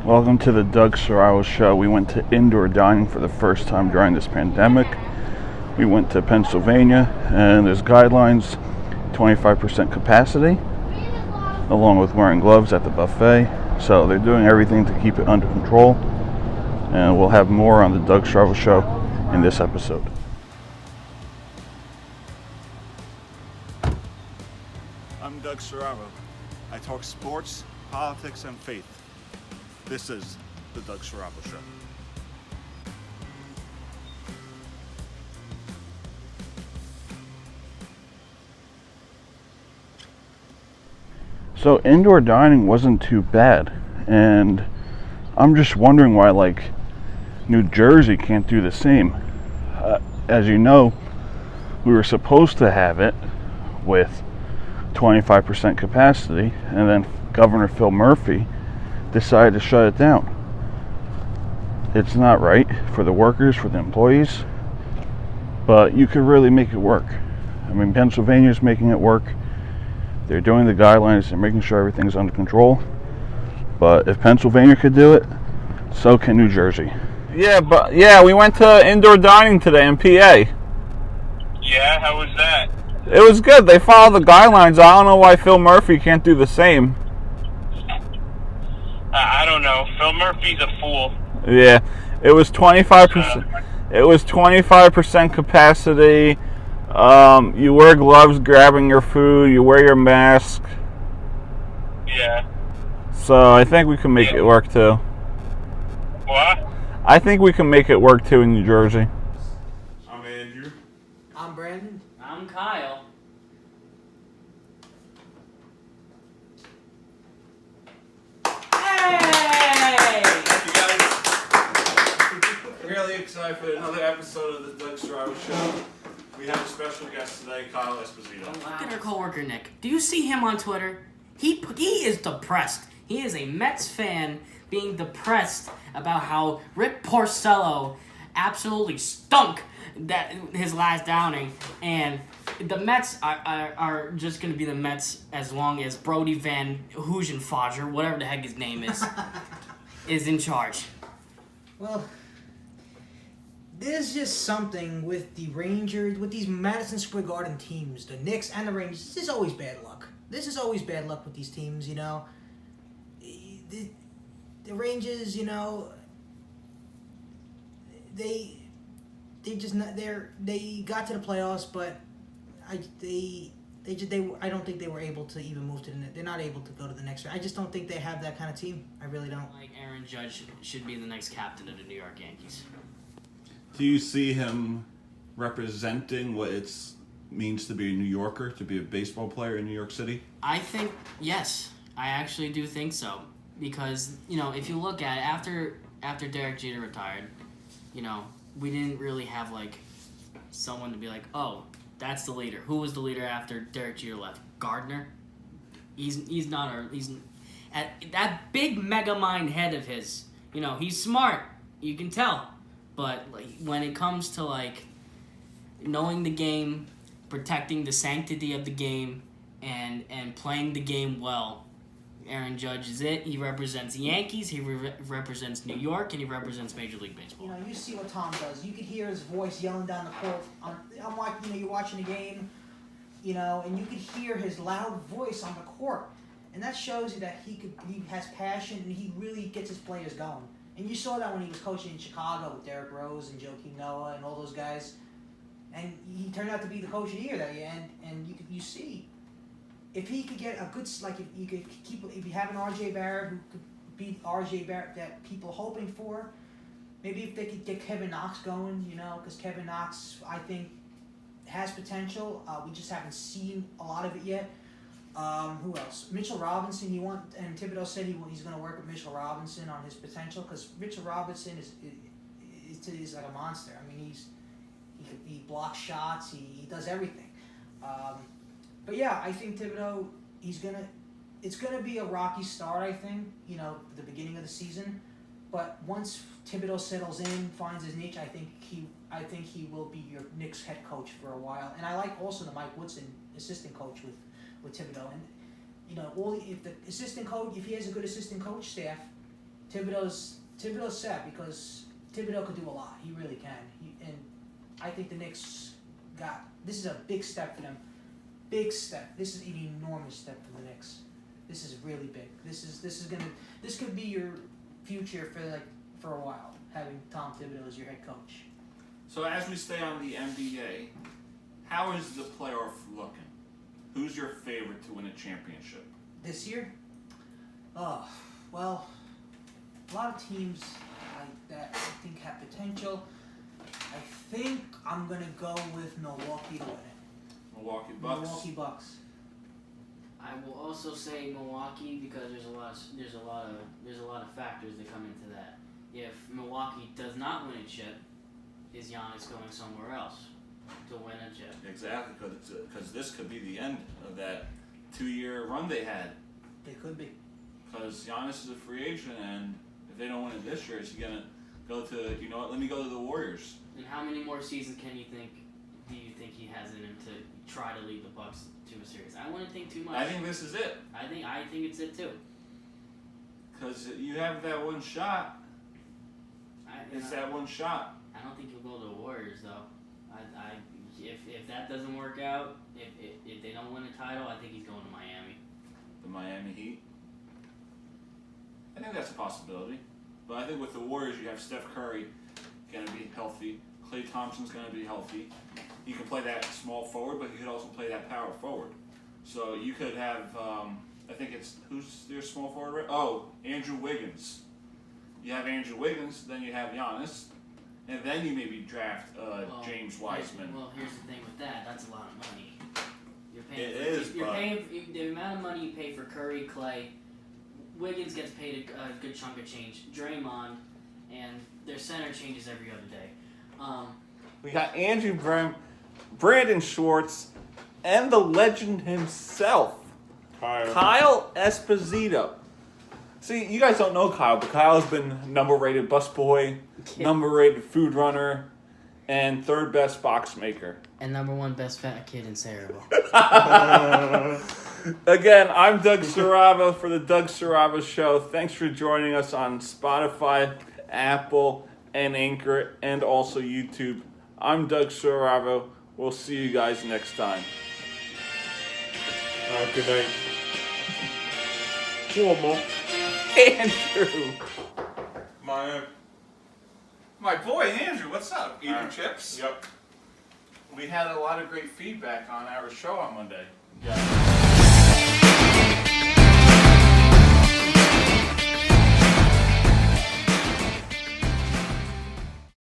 Welcome to the Doug Sorrell Show. We went to indoor dining for the first time during this pandemic. We went to Pennsylvania, and there's guidelines, 25% capacity, along with wearing gloves at the buffet. So they're doing everything to keep it under control. And we'll have more on the Doug Sorrell Show in this episode. I'm Doug Sorrell. I talk sports, politics, and faith. This is the Doug Sorrell Show. So indoor dining wasn't too bad, and I'm just wondering why New Jersey can't do the same. As you know, we were supposed to have it with 25% capacity, and then Governor Phil Murphy decided to shut it down. It's not right for the workers, for the employees, but you could really make it work. I mean, Pennsylvania's making it work. They're doing the guidelines, they're making sure everything's under control. But if Pennsylvania could do it, so can New Jersey. Yeah, we went to indoor dining today in PA. Yeah, how was that? It was good. They follow the guidelines. I don't know why Phil Murphy can't do the same. I don't know. Phil Murphy's a fool. Yeah, it was 25%. It was 25% capacity. You wear gloves grabbing your food. You wear your mask. Yeah. So I think we can make it work too. What? I think we can make it work too in New Jersey. I'm Andrew. I'm Brandon. I'm Kyle. Hey! You guys, really excited for another episode of the Doug Sorrell Show. We have a special guest today, Kyle Esposito. Look at our coworker Nick. Do you see him on Twitter? He is depressed. He is a Mets fan being depressed about how Rick Porcello absolutely stunk that his last downing, and the Mets are just going to be the Mets as long as Brody Van Hoogenfodger, whatever the heck his name is in charge. Well, there's just something with the Rangers, with these Madison Square Garden teams, the Knicks and the Rangers. This is always bad luck. This is always bad luck with these teams, you know. The Rangers, you know, they just not there. They got to the playoffs, but I don't think they were able to even move to the. They're not able to go to the next round. I just don't think they have that kind of team. I really don't. Like Aaron Judge should be the next captain of the New York Yankees. Do you see him representing what it means to be a New Yorker, to be a baseball player in New York City? I think, yes. I actually do think so. Because, you know, if you look at it, after Derek Jeter retired, you know, we didn't really have, someone to be like, oh, that's the leader. Who was the leader after Derek Jeter left? Gardner? He's not our... That big mega mind head of his, you know, he's smart. You can tell. But when it comes to, knowing the game, protecting the sanctity of the game, and playing the game well, Aaron Judge is it. He represents the Yankees, he represents New York, and he represents Major League Baseball. You know, you see what Tom does. You could hear his voice yelling down the court. I'm watching, you know, you're watching the game, you know, and you could hear his loud voice on the court, and that shows you that he has passion and he really gets his players going. And you saw that when he was coaching in Chicago with Derrick Rose and Joakim Noah and all those guys, and he turned out to be the coach of the year that year. And you see. If he could get a good, if you have an R.J. Barrett who could be R.J. Barrett that people are hoping for, maybe if they could get Kevin Knox going, you know, because Kevin Knox, I think, has potential. We just haven't seen a lot of it yet. Who else? Mitchell Robinson. And Thibodeau said he's going to work with Mitchell Robinson on his potential, because Mitchell Robinson is like a monster. I mean, he blocks shots. He does everything. But yeah, I think Thibodeau, it's gonna be a rocky start, I think, you know, the beginning of the season. But once Thibodeau settles in, finds his niche, I think he will be your Knicks head coach for a while. And I like also the Mike Woodson assistant coach with Thibodeau. And you know, if the assistant coach, if he has a good assistant coach staff, Thibodeau's set because Thibodeau could do a lot. He really can. And I think the Knicks this is a big step for them. Big step. This is an enormous step for the Knicks. This is really big. This could be your future for a while, having Tom Thibodeau as your head coach. So as we stay on the NBA, how is the playoff looking? Who's your favorite to win a championship? This year? Oh, well, a lot of teams that I think have potential. I think I'm gonna go with Milwaukee to win it. Milwaukee Bucks. Milwaukee Bucks. I will also say Milwaukee because there's a lot of factors that come into that. If Milwaukee does not win a chip, is Giannis going somewhere else to win a chip? Exactly, because this could be the end of that 2-year run they had. It could be. Because Giannis is a free agent, and if they don't win it this year, is he gonna go to? You know what? Let me go to the Warriors. And how many more seasons do you think he has in him to try to lead the Bucks to a series? I wouldn't think too much. I think this is it. I think it's it too. Because you have that one shot. That one shot. I don't think he'll go to the Warriors though. If that doesn't work out, if they don't win a title, I think he's going to Miami. The Miami Heat. I think that's a possibility. But I think with the Warriors, you have Steph Curry going to be healthy. Klay Thompson's going to be healthy. He can play that small forward, but he could also play that power forward. So you could have, I think it's, who's their small forward? Right? Oh, Andrew Wiggins. You have Andrew Wiggins, then you have Giannis, and then you maybe draft James Wiseman. Well, here's the thing with that. That's a lot of money. You're paying the amount of money you pay for Curry, Clay. Wiggins gets paid a good chunk of change. Draymond, and their center changes every other day. We got Andrew Graham, Brandon Schwartz, and the legend himself, Kyle Esposito. See, you guys don't know Kyle, but Kyle's been number rated busboy, number rated food runner, and third best box maker. And number one best fat kid in Saraville. Again, I'm Doug Sarava for the Doug Sarava Show. Thanks for joining us on Spotify, Apple, and Anchor, and also YouTube. I'm Doug Sarava. We'll see you guys next time. Good night. One more. Andrew. My boy, Andrew, what's up? Eating chips? Yep. We had a lot of great feedback on our show on Monday. Yeah.